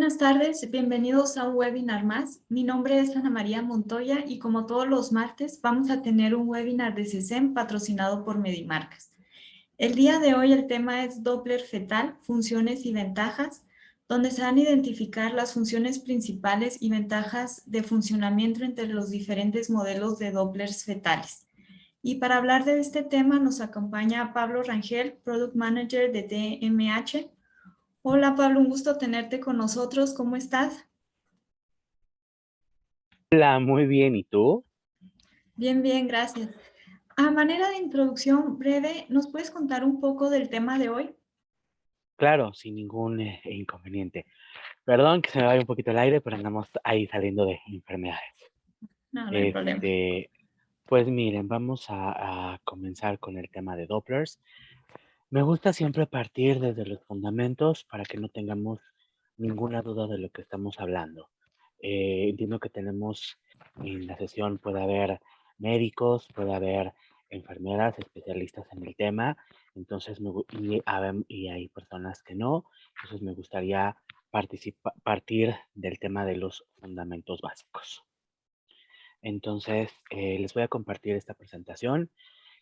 Buenas tardes, bienvenidos a un webinar más. Mi nombre es Ana María Montoya y como todos los martes vamos a tener un webinar de CESEM patrocinado por Medimarcas. El día de hoy el tema es Doppler fetal, funciones y ventajas, donde se van a identificar las funciones principales y ventajas de funcionamiento entre los diferentes modelos de Dopplers fetales. Y para hablar de este tema nos acompaña Pablo Rangel, Product Manager de DMH. Hola Pablo, un gusto tenerte con nosotros. ¿Cómo estás? Hola, muy bien. ¿Y tú? Bien, bien, gracias. A manera de introducción breve, ¿nos puedes contar un poco del tema de hoy? Claro, sin ningún inconveniente. Perdón que se me vaya un poquito el aire, pero andamos ahí saliendo de enfermedades. No, no hay problema. Este, pues miren, vamos a comenzar con el tema de Dopplers. Me gusta siempre partir desde los fundamentos para que no tengamos ninguna duda de lo que estamos hablando. Entiendo que tenemos en la sesión, puede haber médicos, puede haber enfermeras, especialistas en el tema, entonces y hay personas que no, entonces me gustaría partir del tema de los fundamentos básicos. Entonces, les voy a compartir esta presentación.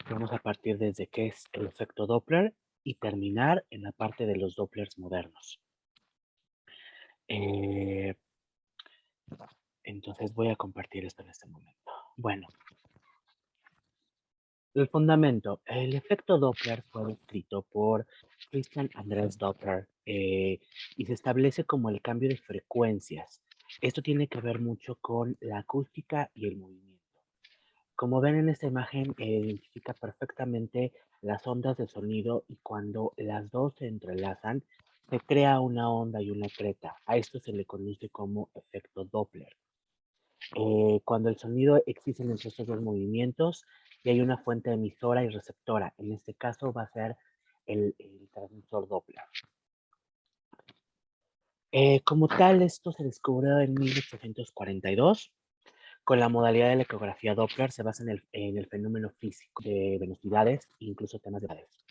Vamos a partir desde qué es el efecto Doppler y terminar en la parte de los Dopplers modernos. Eh, entonces voy a compartir esto en este momento. Bueno, el fundamento. El efecto Doppler fue descrito por Christian Andreas Doppler y se establece como el cambio de frecuencias. Esto tiene que ver mucho con la acústica y el movimiento. Como ven en esta imagen, identifica perfectamente las ondas de sonido y cuando las dos se entrelazan, se crea una onda y una creta. A esto se le conoce como efecto Doppler. Cuando el sonido existe entre estos dos movimientos y hay una fuente emisora y receptora, en este caso va a ser el transmisor Doppler. Como tal, esto se descubrió en 1842. Con la modalidad de la ecografía Doppler se basa en el fenómeno físico de velocidades e incluso temas de edades.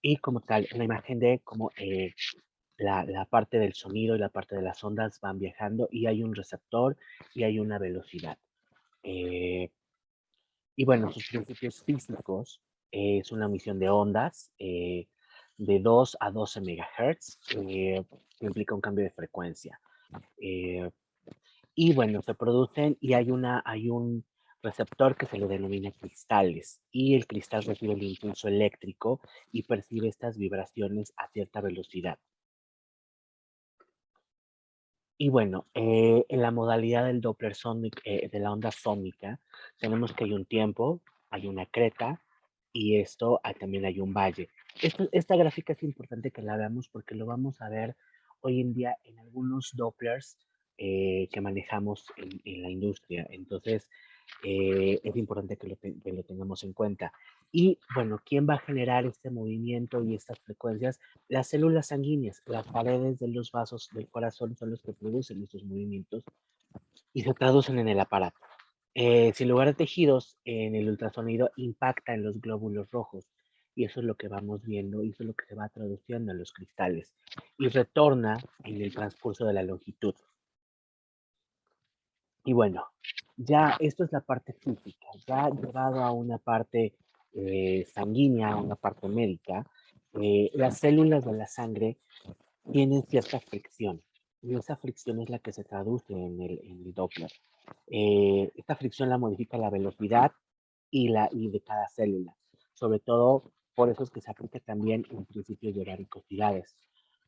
Y como tal, una imagen de cómo la parte del sonido y la parte de las ondas van viajando y hay un receptor y hay una velocidad. Eh, y bueno, sus principios físicos es una emisión de ondas de 2 a 12 MHz, que implica un cambio de frecuencia. Eh, Y bueno, se producen y hay un receptor que se le denomina cristales y el cristal recibe el impulso eléctrico y percibe estas vibraciones a cierta velocidad. Y bueno, en la modalidad del Doppler sónico, de la onda sónica, tenemos que hay un tiempo, hay una creta y también hay un valle. Esta gráfica es importante que la veamos porque lo vamos a ver hoy en día en algunos Dopplers que manejamos en la industria. Entonces, es importante que lo tengamos en cuenta. Y bueno, ¿quién va a generar este movimiento y estas frecuencias? Las células sanguíneas, las paredes de los vasos del corazón son los que producen estos movimientos y se traducen en el aparato. Si en lugar de tejidos, en el ultrasonido impacta en los glóbulos rojos y eso es lo que vamos viendo y eso es lo que se va traduciendo en los cristales y retorna en el transcurso de la longitud. Y bueno, ya esto es la parte física, ya llevado a una parte sanguínea, a una parte médica, las células de la sangre tienen cierta fricción y esa fricción es la que se traduce en el Doppler. Esta fricción la modifica la velocidad y de cada célula. Sobre todo, por eso es que se aplica también en principios de varicosidades,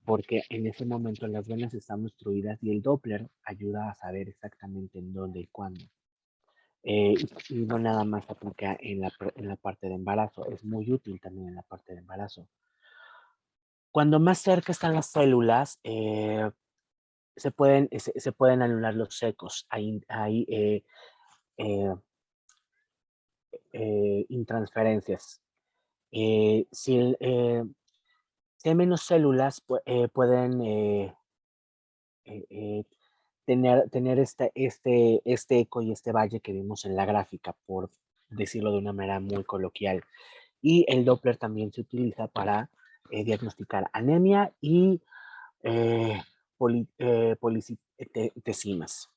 porque en ese momento las venas están obstruidas y el Doppler ayuda a saber exactamente en dónde y cuándo. Y no nada más se aplica en la parte de embarazo, es muy útil también en la parte de embarazo. Cuando más cerca están las células, se pueden anular los ecos. Hay eh, intransferencias. Eh, si, el, eh, si hay menos células, pueden eh, tener este eco y este valle que vimos en la gráfica, por decirlo de una manera muy coloquial. Y el Doppler también se utiliza para diagnosticar anemia y eh, policitesimas.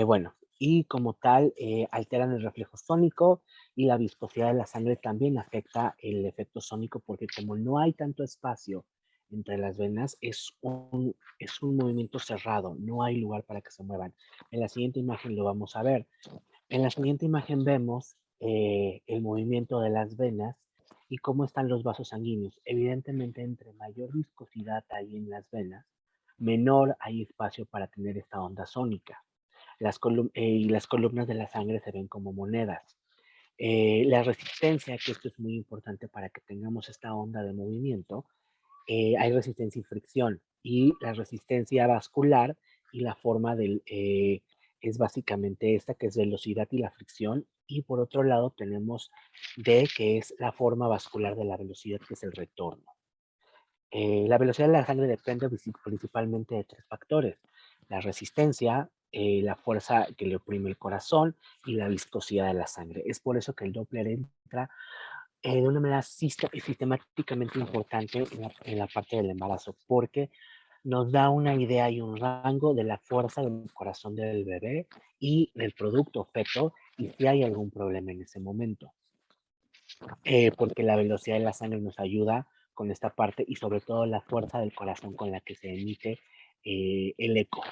Bueno, y como tal, alteran el reflejo sónico y la viscosidad de la sangre también afecta el efecto sónico porque como no hay tanto espacio entre las venas, es un movimiento cerrado, no hay lugar para que se muevan. En la siguiente imagen lo vamos a ver. En la siguiente imagen vemos el movimiento de las venas y cómo están los vasos sanguíneos. Evidentemente, entre mayor viscosidad hay en las venas, menor hay espacio para tener esta onda sónica. Y las columnas de la sangre se ven como monedas. La resistencia, que esto es muy importante para que tengamos esta onda de movimiento, hay resistencia y fricción. Y la resistencia vascular y la forma es básicamente esta, que es velocidad y la fricción. Y por otro lado tenemos D, que es la forma vascular de la velocidad, que es el retorno. La velocidad de la sangre depende principalmente de tres factores: la resistencia, la fuerza que le oprime el corazón y la viscosidad de la sangre. Es por eso que el Doppler entra de una manera sistemáticamente importante en la parte del embarazo, porque nos da una idea y un rango de la fuerza del corazón del bebé y del producto feto y si hay algún problema en ese momento. Porque la velocidad de la sangre nos ayuda con esta parte y sobre todo la fuerza del corazón con la que se emite el eco.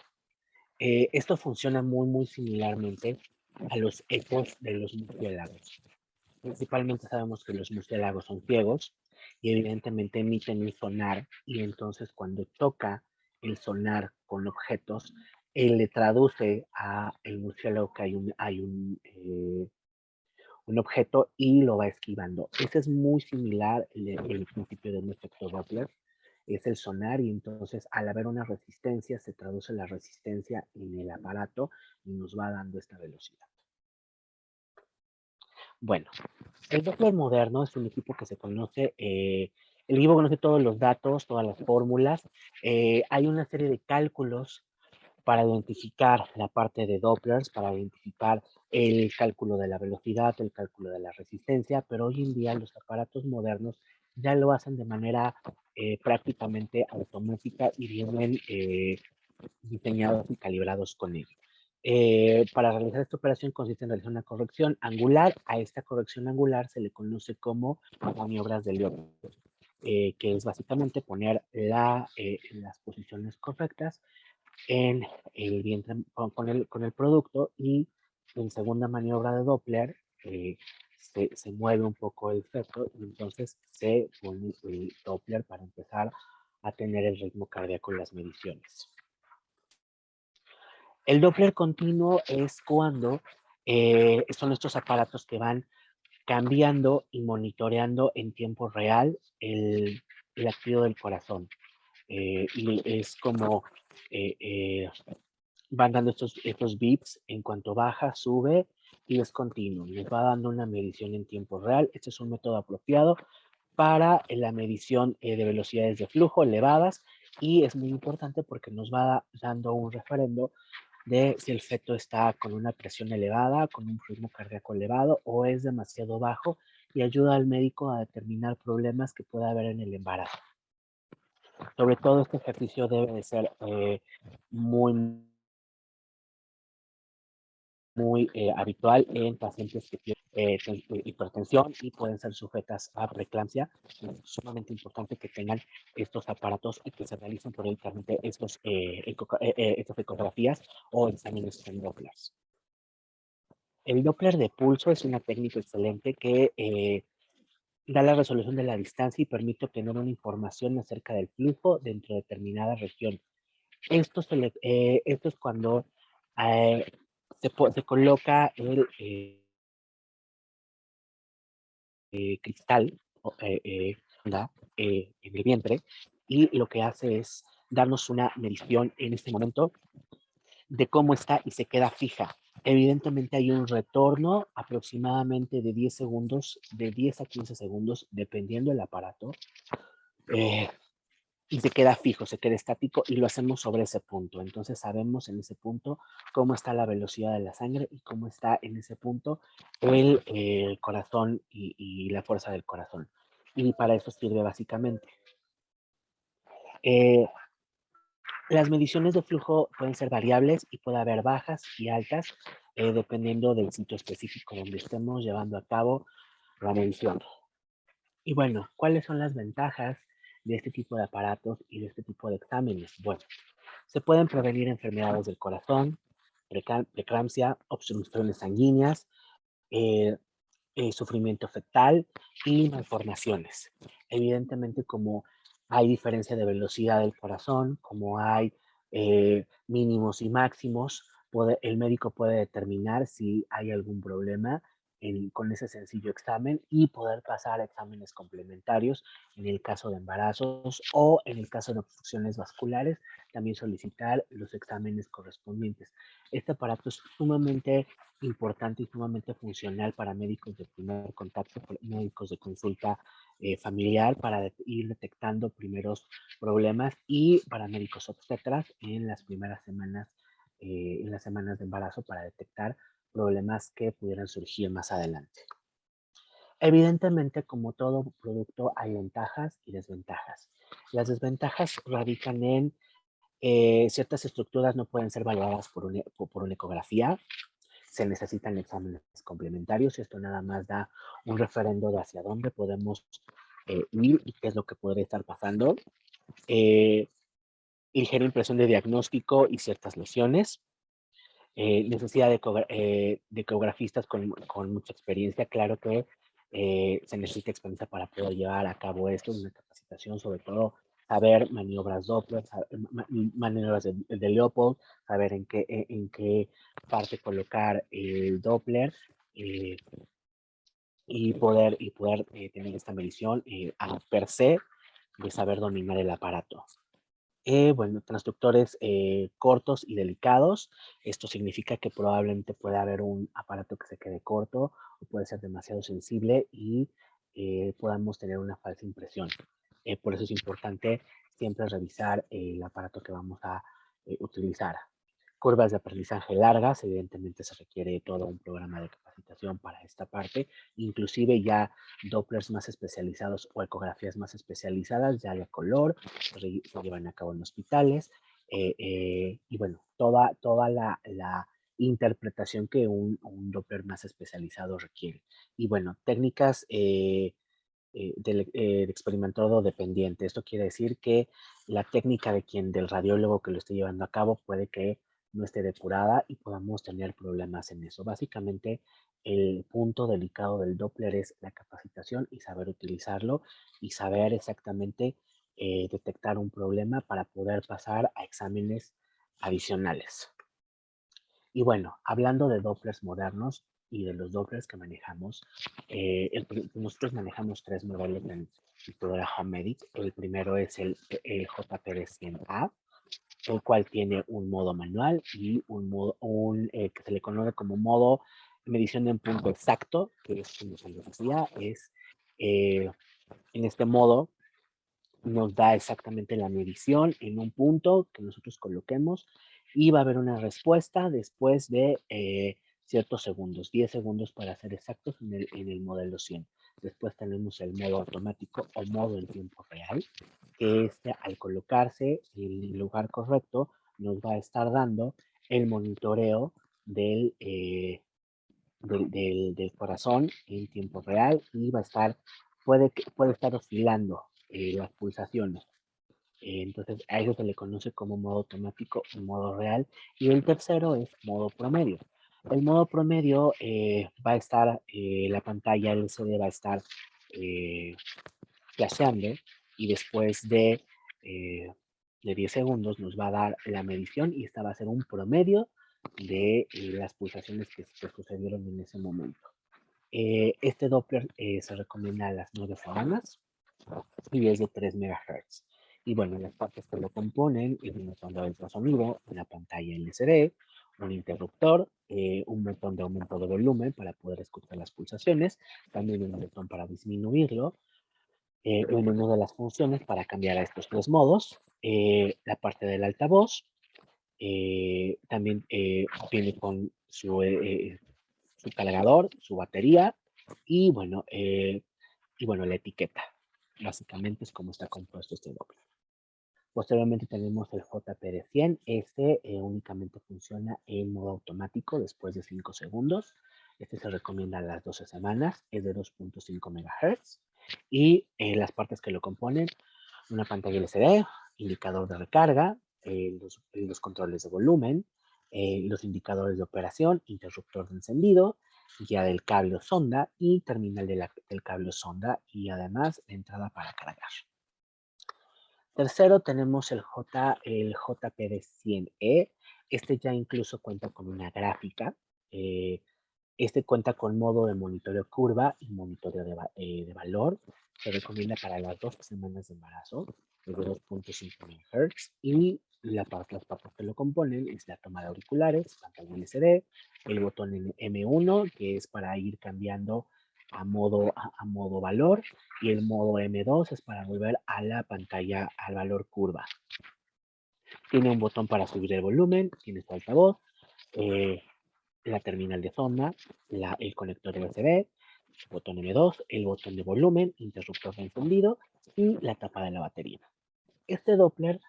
Esto funciona muy similarmente a los ecos de los murciélagos. Principalmente sabemos que los murciélagos son ciegos y evidentemente emiten un sonar y entonces cuando toca el sonar con objetos, él le traduce a el murciélago que un objeto y lo va esquivando. Este es muy similar el principio de un efecto Doppler, es el sonar y entonces al haber una resistencia se traduce la resistencia en el aparato y nos va dando esta velocidad. Bueno, el Doppler moderno es un equipo que se conoce, el equipo conoce todos los datos, todas las fórmulas, hay una serie de cálculos para identificar la parte de Dopplers, para identificar el cálculo de la velocidad, el cálculo de la resistencia, pero hoy en día los aparatos modernos ya lo hacen de manera prácticamente automática y vienen diseñados y calibrados con ello. Para realizar esta operación consiste en realizar una corrección angular. A esta corrección angular se le conoce como maniobras de Liouville, que es básicamente poner las posiciones correctas en el vientre con el producto y en segunda maniobra de Doppler se mueve un poco el feto y entonces se pone el Doppler para empezar a tener el ritmo cardíaco en las mediciones. El Doppler continuo es cuando son estos aparatos que van cambiando y monitoreando en tiempo real el latido del corazón. Y es como eh, eh, van dando estos beeps en cuanto baja, sube y es continuo. Les va dando una medición en tiempo real. Este es un método apropiado para la medición de velocidades de flujo elevadas y es muy importante porque nos va dando un referendo de si el feto está con una presión elevada, con un ritmo cardíaco elevado o es demasiado bajo y ayuda al médico a determinar problemas que pueda haber en el embarazo. Sobre todo este ejercicio debe de ser muy, muy habitual en pacientes que tienen hipertensión y pueden ser sujetas a preeclampsia. Es sumamente importante que tengan estos aparatos y que se realicen periódicamente estas ecografías o exámenes con Dopplers. El Doppler de pulso es una técnica excelente que da la resolución de la distancia y permite obtener una información acerca del flujo dentro de determinada región. Esto es cuando eh, se coloca el cristal ¿da? En el vientre y lo que hace es darnos una medición en este momento de cómo está y se queda fija. Evidentemente hay un retorno aproximadamente de 10 segundos, de 10 a 15 segundos, dependiendo del aparato, eh, y se queda fijo, se queda estático y lo hacemos sobre ese punto. Entonces sabemos en ese punto cómo está la velocidad de la sangre y cómo está en ese punto el corazón y la fuerza del corazón. Y para eso sirve básicamente. Las mediciones de flujo pueden ser variables y puede haber bajas y altas dependiendo del sitio específico donde estemos llevando a cabo la medición. Y bueno, ¿cuáles son las ventajas de este tipo de aparatos y de este tipo de exámenes? Bueno, se pueden prevenir enfermedades del corazón, preeclampsia, obstrucciones sanguíneas, eh, sufrimiento fetal y malformaciones. Evidentemente, como hay diferencia de velocidad del corazón, como hay mínimos y máximos, el médico puede determinar si hay algún problema con ese sencillo examen y poder pasar a exámenes complementarios en el caso de embarazos o en el caso de obstrucciones vasculares, también solicitar los exámenes correspondientes. Este aparato es sumamente importante y sumamente funcional para médicos de primer contacto, médicos de consulta familiar, para ir detectando primeros problemas y para médicos obstetras en las primeras semanas, en las semanas de embarazo para detectar problemas que pudieran surgir más adelante. Evidentemente, como todo producto, hay ventajas y desventajas. Las desventajas radican en ciertas estructuras no pueden ser valoradas por una ecografía, se necesitan exámenes complementarios y esto nada más da un referendo de hacia dónde podemos ir y qué es lo que podría estar pasando. Eh, Ligera impresión de diagnóstico y ciertas lesiones. Necesidad de ecografistas con mucha experiencia. Claro que se necesita experiencia para poder llevar a cabo esto, una capacitación, sobre todo saber maniobras Doppler, maniobras de Leopold, saber en qué parte colocar el Doppler eh, y poder tener esta medición per se de saber dominar el aparato. Bueno, transductores cortos y delicados. Esto significa que probablemente puede haber un aparato que se quede corto o puede ser demasiado sensible y podamos tener una falsa impresión. Por eso es importante siempre revisar el aparato que vamos a utilizar. Curvas de aprendizaje largas, evidentemente se requiere todo un programa de capacitación para esta parte, inclusive ya Dopplers más especializados o ecografías más especializadas, ya de color, se llevan a cabo en hospitales, y bueno, toda la interpretación que un Doppler más especializado requiere. Y bueno, técnicas de experimentado dependiente. Esto quiere decir que la técnica del radiólogo que lo esté llevando a cabo puede que no esté depurada y podamos tener problemas en eso. Básicamente, el punto delicado del Doppler es la capacitación y saber utilizarlo y saber exactamente detectar un problema para poder pasar a exámenes adicionales. Y bueno, hablando de Dopplers modernos y de los Dopplers que manejamos, nosotros manejamos tres modelos en Fitodora Home Medic. El primero es el JPD100A, el cual tiene un modo manual y que se le conoce como modo medición en punto exacto, que es como se les decía, eh, en este modo nos da exactamente la medición en un punto que nosotros coloquemos y va a haber una respuesta después de ciertos segundos, 10 segundos para ser exactos en el modelo 100. Después tenemos el modo automático o modo en tiempo real, que al colocarse en el lugar correcto nos va a estar dando el monitoreo del corazón en tiempo real y puede estar oscilando las pulsaciones. Entonces, a eso se le conoce como modo automático o modo real. Y el tercero es modo promedio. El modo promedio va a estar, la pantalla LCD va a estar eh, flasheando y después de 10 segundos nos va a dar la medición y esta va a ser un promedio de las pulsaciones que sucedieron en ese momento. Este Doppler se recomienda a las 9 semanas y es de 3 MHz. Y bueno, las partes que lo componen es un botón de ultrasonido, una pantalla LCD, un interruptor, un botón de aumento de volumen para poder escuchar las pulsaciones, también un botón para disminuirlo, un menú de las funciones para cambiar a estos tres modos, la parte del altavoz, también viene con su cargador, su batería y bueno, la etiqueta. Básicamente es cómo está compuesto este Doppler. Posteriormente tenemos el JPD-100. Este únicamente funciona en modo automático después de 5 segundos. Este se recomienda a las 12 semanas, es de 2.5 MHz. Y las partes que lo componen, una pantalla LCD, indicador de recarga, los controles de volumen, los indicadores de operación, interruptor de encendido, guía del cable o sonda y terminal del cable o sonda, y además la entrada para cargar. Tercero tenemos el JPD-100E. Este ya incluso cuenta con una gráfica. eh, este cuenta con modo de monitoreo curva y monitoreo de valor. Se recomienda para las 12 semanas de embarazo, de 2.5 MHz. Y las partes que lo componen es la toma de auriculares, pantalla LCD, el botón M1, que es para ir cambiando a modo valor, y el modo M2 es para volver a la pantalla al valor curva. Tiene un botón para subir el volumen, tiene su altavoz, eh, la terminal de sonda, el conector USB, botón M2, el botón de volumen, interruptor de encendido y la tapa de la batería. Este Doppler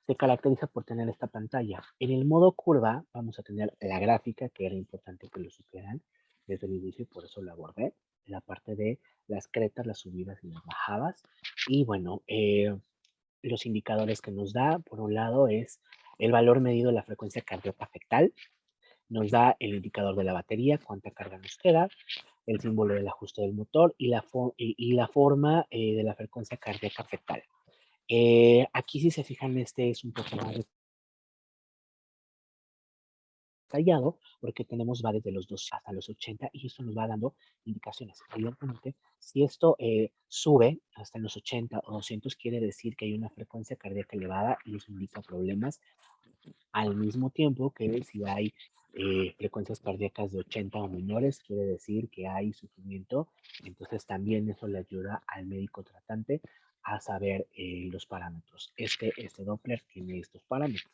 se caracteriza por tener esta pantalla. En el modo curva vamos a tener la gráfica, que era importante que lo supieran desde el inicio, y por eso lo abordé, la parte de las cretas, las subidas y las bajadas. Y bueno, los indicadores que nos da, por un lado, es el valor medido de la frecuencia cardíaca fetal, nos da el indicador de la batería, cuánta carga nos queda, el símbolo del ajuste del motor y la forma de la frecuencia cardíaca fetal. Aquí, si se fijan, este es un poco más detallado porque va desde los 2 hasta los 80, y esto nos va dando indicaciones. Evidentemente, si esto sube hasta los 80 o 200, quiere decir que hay una frecuencia cardíaca elevada y eso indica problemas. Al mismo tiempo que si hay frecuencias cardíacas de 80 o menores, quiere decir que hay sufrimiento. Entonces también eso le ayuda al médico tratante a saber los parámetros. Este Doppler tiene estos parámetros.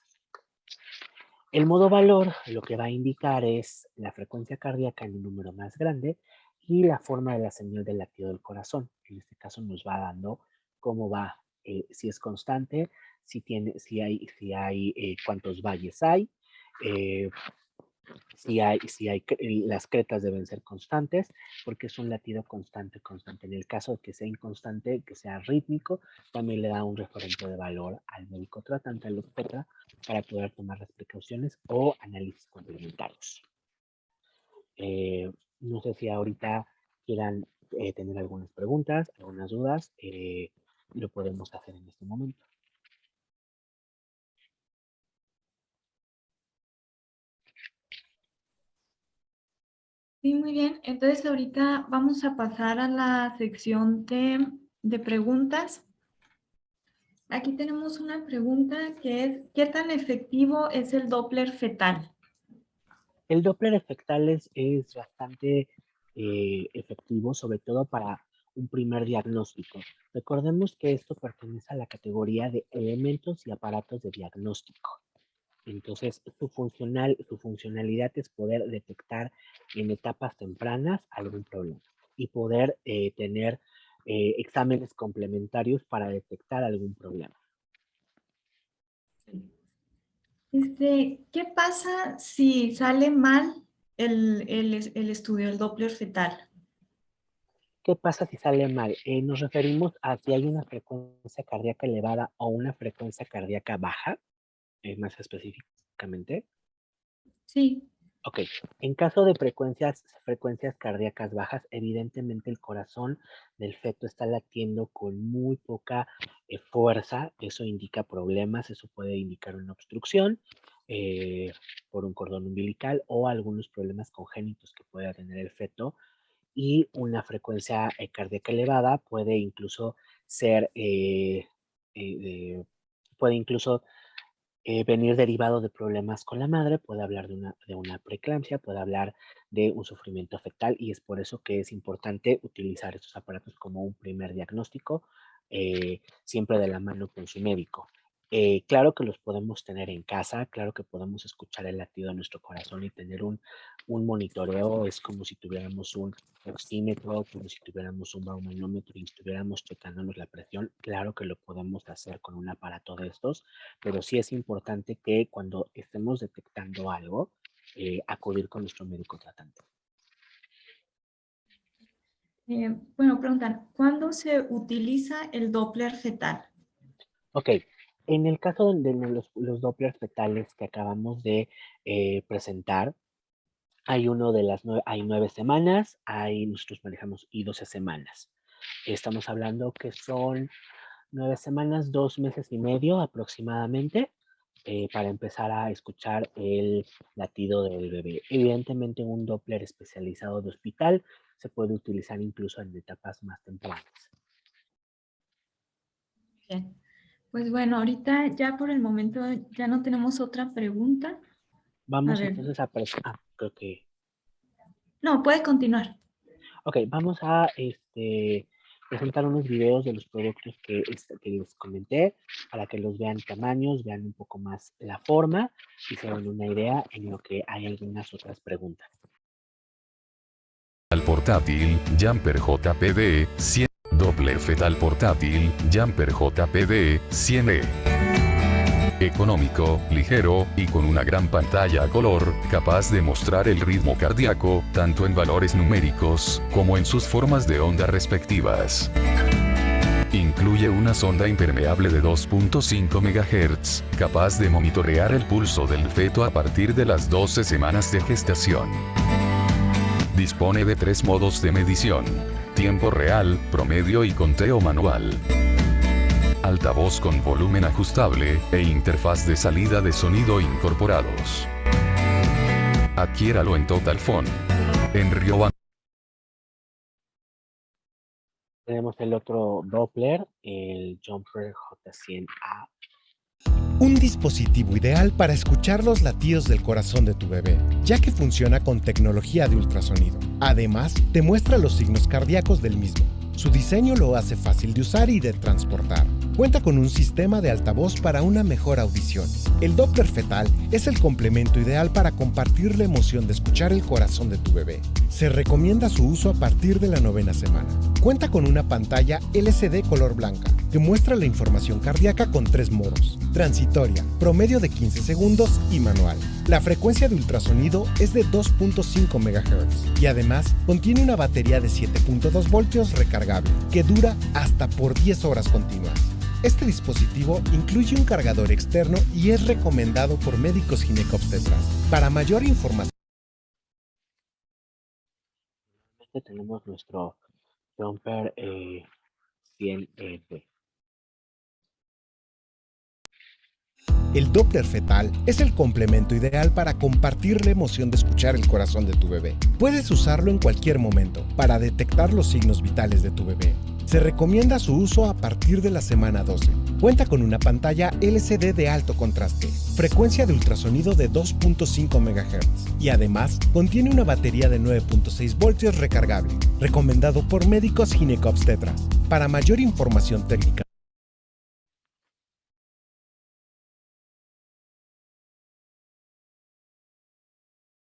El modo valor lo que va a indicar es la frecuencia cardíaca en un número más grande y la forma de la señal del latido del corazón. En este caso nos va dando cómo va, si es constante, si hay cuántos valles hay, eh, las cretas deben ser constantes, porque es un latido constante, constante. En el caso de que sea inconstante, que sea rítmico, también le da un referente de valor al médico tratante, al obstetra, para poder tomar las precauciones o análisis complementarios. No sé si ahorita quieran tener algunas preguntas, algunas dudas, lo podemos hacer en este momento. Sí, muy bien. Entonces ahorita vamos a pasar a la sección de preguntas. Aquí tenemos una pregunta que es, ¿qué tan efectivo es el Doppler fetal? El Doppler fetal es bastante efectivo, sobre todo para un primer diagnóstico. Recordemos que esto pertenece a la categoría de elementos y aparatos de diagnóstico. Entonces, su funcionalidad es poder detectar en etapas tempranas algún problema y poder tener exámenes complementarios para detectar algún problema. ¿Qué pasa si sale mal el estudio, el Doppler fetal? ¿Qué pasa si sale mal? Nos referimos a si hay una frecuencia cardíaca elevada o una frecuencia cardíaca baja, más específicamente. Sí, Ok, en caso de frecuencias cardíacas bajas, evidentemente el corazón del feto está latiendo con muy poca fuerza. Eso indica problemas, eso puede indicar una obstrucción eh, por un cordón umbilical o algunos problemas congénitos que pueda tener el feto. Y una frecuencia cardíaca elevada puede incluso ser, puede incluso venir derivado de problemas con la madre, puede hablar de una preeclampsia, puede hablar de un sufrimiento fetal, y es por eso que es importante utilizar estos aparatos como un primer diagnóstico, siempre de la mano con su médico. Claro que los podemos tener en casa, claro que podemos escuchar el latido de nuestro corazón y tener un monitoreo, es como si tuviéramos un oxímetro, como si tuviéramos un baumanómetro y estuviéramos checándonos la presión, claro que lo podemos hacer con un aparato de estos, pero sí es importante que cuando estemos detectando algo, acudir con nuestro médico tratante. Bueno, preguntan, ¿cuándo se utiliza el Doppler fetal? Ok, en el caso de los Doppler fetales que acabamos de presentar, hay uno de las hay 9 semanas, hay nosotros manejamos y 12 semanas. Estamos hablando que son 9 semanas, 2 meses y medio aproximadamente, para empezar a escuchar el latido del bebé. Evidentemente, un Doppler especializado de hospital se puede utilizar incluso en etapas más tempranas. Bien. Pues bueno, ahorita ya por el momento ya no tenemos otra pregunta. A Vamos ver, entonces a creo que no, puede continuar. ok, vamos a presentar unos videos de los productos que les comenté para que los vean tamaños, vean un poco más la forma y se den una idea en lo que hay algunas otras preguntas. Al portátil, Jumper JPD 100, Doppler fetal portátil, Jumper JPD 100E. Económico, ligero, y con una gran pantalla a color, capaz de mostrar el ritmo cardíaco, tanto en valores numéricos, como en sus formas de onda respectivas. Incluye una sonda impermeable de 2.5 MHz, capaz de monitorear el pulso del feto a partir de las 12 semanas de gestación. Dispone de 3 modos de medición: tiempo real, promedio y conteo manual. Altavoz con volumen ajustable, e interfaz de salida de sonido incorporados. Adquiéralo en Total Phone. En Riobamba. Tenemos el otro Doppler, el Jumper J100A. Un dispositivo ideal para escuchar los latidos del corazón de tu bebé, ya que funciona con tecnología de ultrasonido. Además, te muestra los signos cardíacos del mismo. Su diseño lo hace fácil de usar y de transportar. Cuenta con un sistema de altavoz para una mejor audición. El Doppler fetal es el complemento ideal para compartir la emoción de escuchar el corazón de tu bebé. Se recomienda su uso a partir de la 9ª semana. Cuenta con una pantalla LCD color blanca que muestra la información cardíaca con 3 modos: transitoria, promedio de 15 segundos y manual. La frecuencia de ultrasonido es de 2.5 MHz y además contiene una batería de 7.2 voltios recargable que dura hasta por 10 horas continuas. Este dispositivo incluye un cargador externo y es recomendado por médicos ginecobstetras. Para mayor información, Tenemos nuestro Jumper 100B. el Doppler fetal es el complemento ideal para compartir la emoción de escuchar el corazón de tu bebé. Puedes usarlo en cualquier momento para detectar los signos vitales de tu bebé. Se recomienda su uso a partir de la semana 12. Cuenta con una pantalla LCD de alto contraste, frecuencia de ultrasonido de 2.5 MHz y además contiene una batería de 9.6 voltios recargable, recomendado por médicos ginecobstetras. Para mayor información técnica,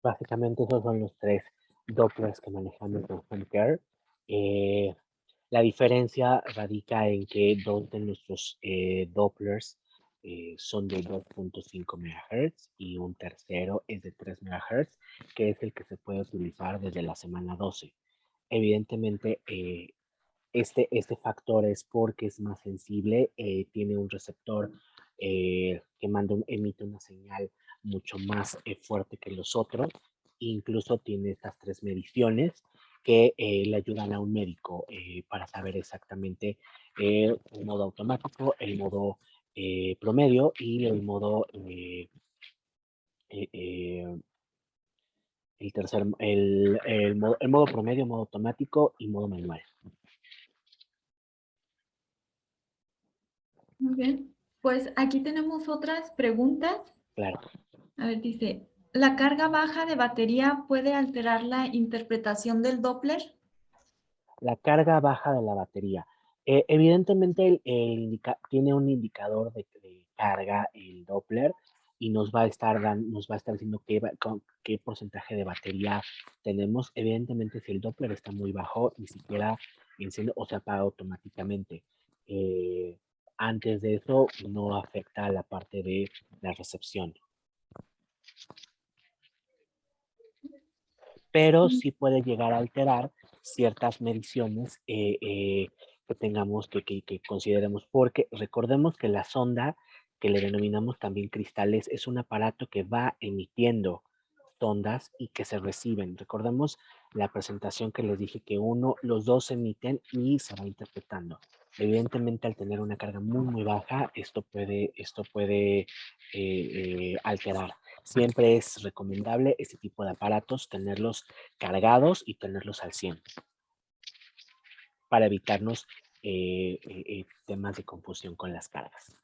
Básicamente esos son los 3 Dopplers que manejamos en Home Care. La diferencia radica en que 2 de nuestros Dopplers son de 2.5 MHz y un tercero es de 3 MHz, que es el que se puede utilizar desde la semana 12. Evidentemente, este factor es porque es más sensible, tiene un receptor que emite una señal mucho más fuerte que los otros, incluso tiene estas 3 mediciones que le ayudan a un médico para saber exactamente el modo automático, el modo promedio y el modo, eh, eh, el modo promedio, modo automático y modo manual. Muy bien. Pues aquí tenemos otras preguntas. Claro. A ver, dice, ¿la carga baja de batería puede alterar la interpretación del Doppler? La carga baja de la batería. Evidentemente, tiene un indicador de carga el Doppler y nos va a estar diciendo qué porcentaje de batería tenemos. Evidentemente, si el Doppler está muy bajo, ni siquiera enciende o se apaga automáticamente. Antes de eso, no afecta a la parte de la recepción. Pero sí puede llegar a alterar ciertas mediciones que tengamos, que consideremos, porque recordemos que la sonda, que le denominamos también cristales, es un aparato que va emitiendo sondas y que se reciben. Recordemos la presentación que les dije que los dos se emiten y se va interpretando. Evidentemente, al tener una carga muy baja, esto puede alterar. Siempre es recomendable este tipo de aparatos tenerlos cargados y tenerlos al 100 para evitarnos temas de confusión con las cargas.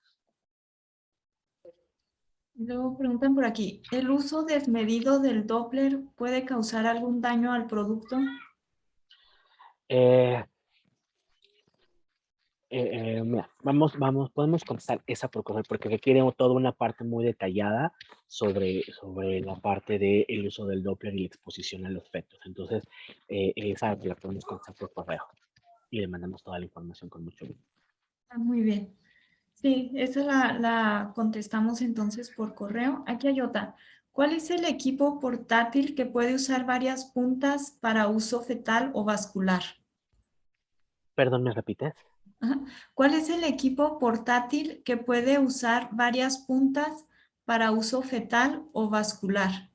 Luego preguntan por aquí, ¿el uso desmedido del Doppler puede causar algún daño al producto? Mira, podemos contestar esa por correo porque requiere toda una parte muy detallada sobre la parte del uso del Doppler y la exposición a los fetos. Entonces, esa la podemos contestar por correo y le mandamos toda la información con mucho gusto. Muy bien. Sí, esa la contestamos entonces por correo. Aquí hay otra. ¿Cuál es el equipo portátil que puede usar varias puntas para uso fetal o vascular? Perdón, ¿me repites? Ajá. ¿Cuál es el equipo portátil que puede usar varias puntas para uso fetal o vascular?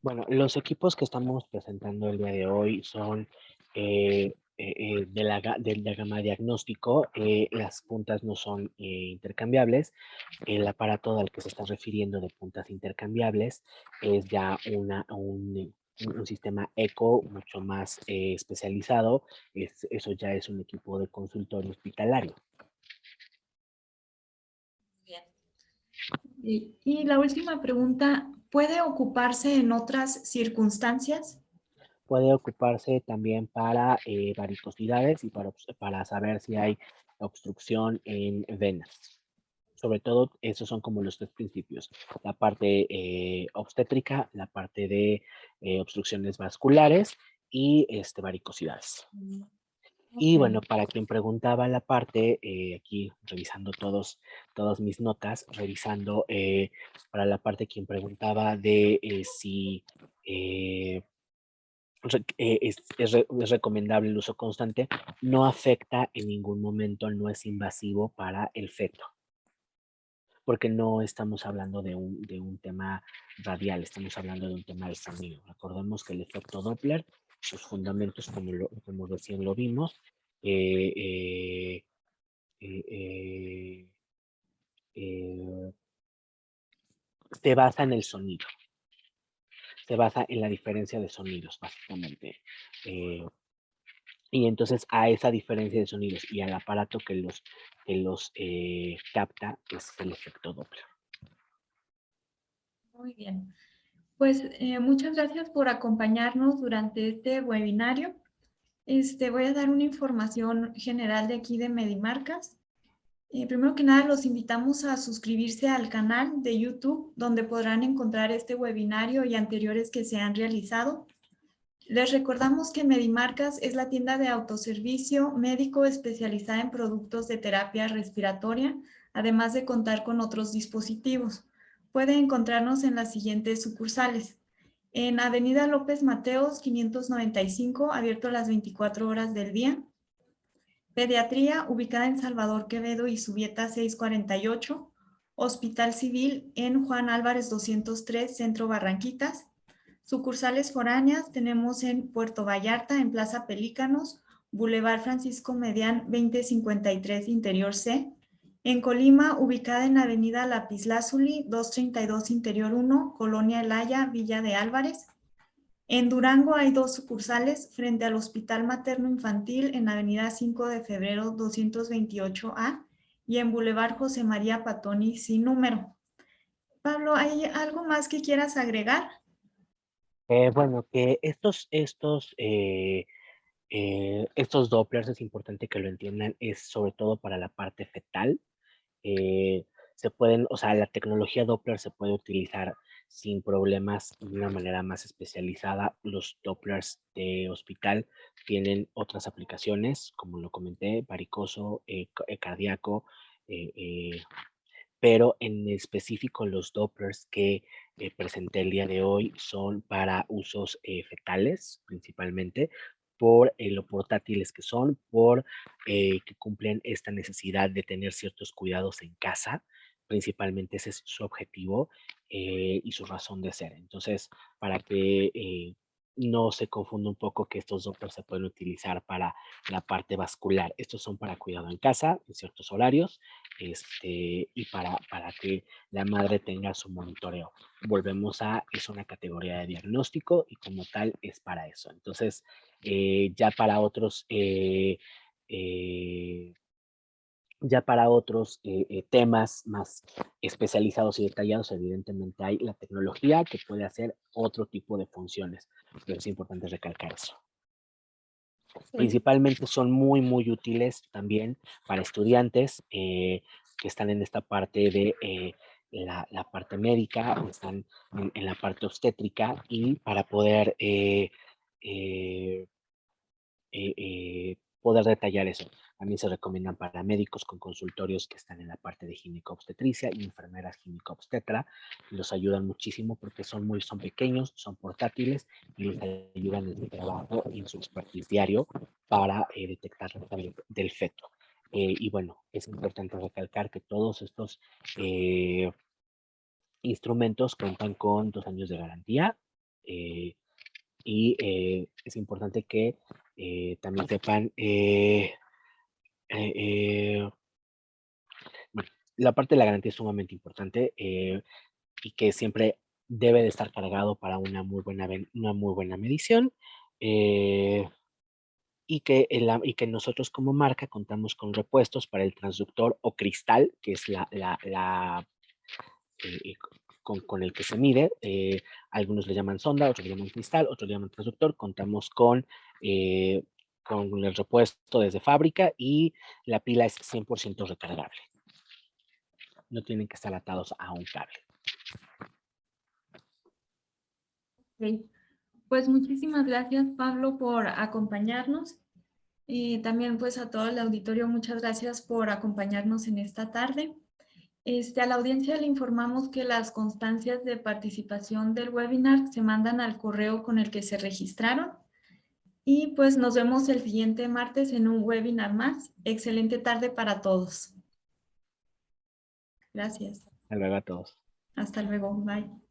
Bueno, los equipos que estamos presentando el día de hoy son de la gama diagnóstico. Las puntas no son intercambiables. El aparato al que se está refiriendo de puntas intercambiables es ya un sistema eco mucho más especializado. Eso ya es un equipo de consultorio hospitalario. Y la última pregunta, ¿puede ocuparse en otras circunstancias? Puede ocuparse también para varicosidades y para saber si hay obstrucción en venas. Sobre todo, esos son como los tres principios. La parte obstétrica, la parte de obstrucciones vasculares y varicosidades. Y bueno, para quien preguntaba la parte, aquí revisando todas mis notas, revisando para la parte quien preguntaba de si es recomendable el uso constante, no afecta en ningún momento, no es invasivo para el feto, porque no estamos hablando de un tema radial, estamos hablando de un tema del sonido. Recordemos que el efecto Doppler, sus fundamentos, como recién lo vimos, eh, eh, eh, eh, se basa en el sonido, se basa en la diferencia de sonidos, básicamente. Y entonces a esa diferencia de sonidos y al aparato que los capta es el efecto Doppler. Muy bien. Pues muchas gracias por acompañarnos durante este webinario. Voy a dar una información general de aquí de Medimarcas. Primero que nada, los invitamos a suscribirse al canal de YouTube, donde podrán encontrar este webinario y anteriores que se han realizado. Les recordamos que Medimarcas es la tienda de autoservicio médico especializada en productos de terapia respiratoria, además de contar con otros dispositivos. Puede encontrarnos en las siguientes sucursales. En Avenida López Mateos, 595, abierto a las 24 horas del día. Pediatría, ubicada en Salvador Quevedo y Subieta 648. Hospital Civil en Juan Álvarez 203, Centro Barranquitas. Sucursales foráneas tenemos en Puerto Vallarta, en Plaza Pelícanos, Boulevard Francisco Medián 2053, Interior C. En Colima, ubicada en Avenida Lapislázuli 232, Interior 1, Colonia El Haya, Villa de Álvarez. En Durango hay dos sucursales frente al Hospital Materno Infantil en Avenida 5 de Febrero 228A y en Boulevard José María Patoni sin número. Pablo, ¿hay algo más que quieras agregar? Bueno, que estos Dopplers es importante que lo entiendan, es sobre todo para la parte fetal. se pueden, o sea, la tecnología Doppler se puede utilizar sin problemas de una manera más especializada. Los Dopplers de hospital tienen otras aplicaciones, como lo comenté, varicoso, cardíaco, eh, eh, pero en específico los Dopplers que presenté el día de hoy son para usos fetales principalmente, por lo portátiles que son, por que cumplen esta necesidad de tener ciertos cuidados en casa. Principalmente ese es su objetivo y su razón de ser. Entonces, para que no se confunda un poco que estos Dopplers se pueden utilizar para la parte vascular. Estos son para cuidado en casa, en ciertos horarios, y para que la madre tenga su monitoreo. Volvemos a, es una categoría de diagnóstico y como tal es para eso. Entonces, ya para otros temas más especializados y detallados, evidentemente hay la tecnología que puede hacer otro tipo de funciones, pero es importante recalcar eso. Sí. Principalmente son muy, muy útiles también para estudiantes que están en esta parte de la parte médica, o están en la parte obstétrica, y para poder poder detallar eso. También se recomiendan para médicos con consultorios que están en la parte de gineco-obstetricia y enfermeras gineco-obstetra. Los ayudan muchísimo porque son pequeños, son portátiles y les ayudan en su trabajo y en su expertise diario para detectar la salud del feto. Y bueno, es importante recalcar que todos estos instrumentos cuentan con 2 años de garantía. Y es importante que también sepan, bueno, la parte de la garantía es sumamente importante y que siempre debe de estar cargado para una muy buena medición. Y que nosotros como marca contamos con repuestos para el transductor o cristal, que es con el que se mide. Algunos le llaman sonda, otros le llaman cristal, otros le llaman transductor. Contamos con el repuesto desde fábrica y la pila es 100% recargable. No tienen que estar atados a un cable. Ok. Pues muchísimas gracias, Pablo, por acompañarnos. Y también pues a todo el auditorio, muchas gracias por acompañarnos en esta tarde. A la audiencia le informamos que las constancias de participación del webinar se mandan al correo con el que se registraron. Y pues nos vemos el siguiente martes en un webinar más. Excelente tarde para todos. Gracias. Hasta luego a todos. Hasta luego. Bye.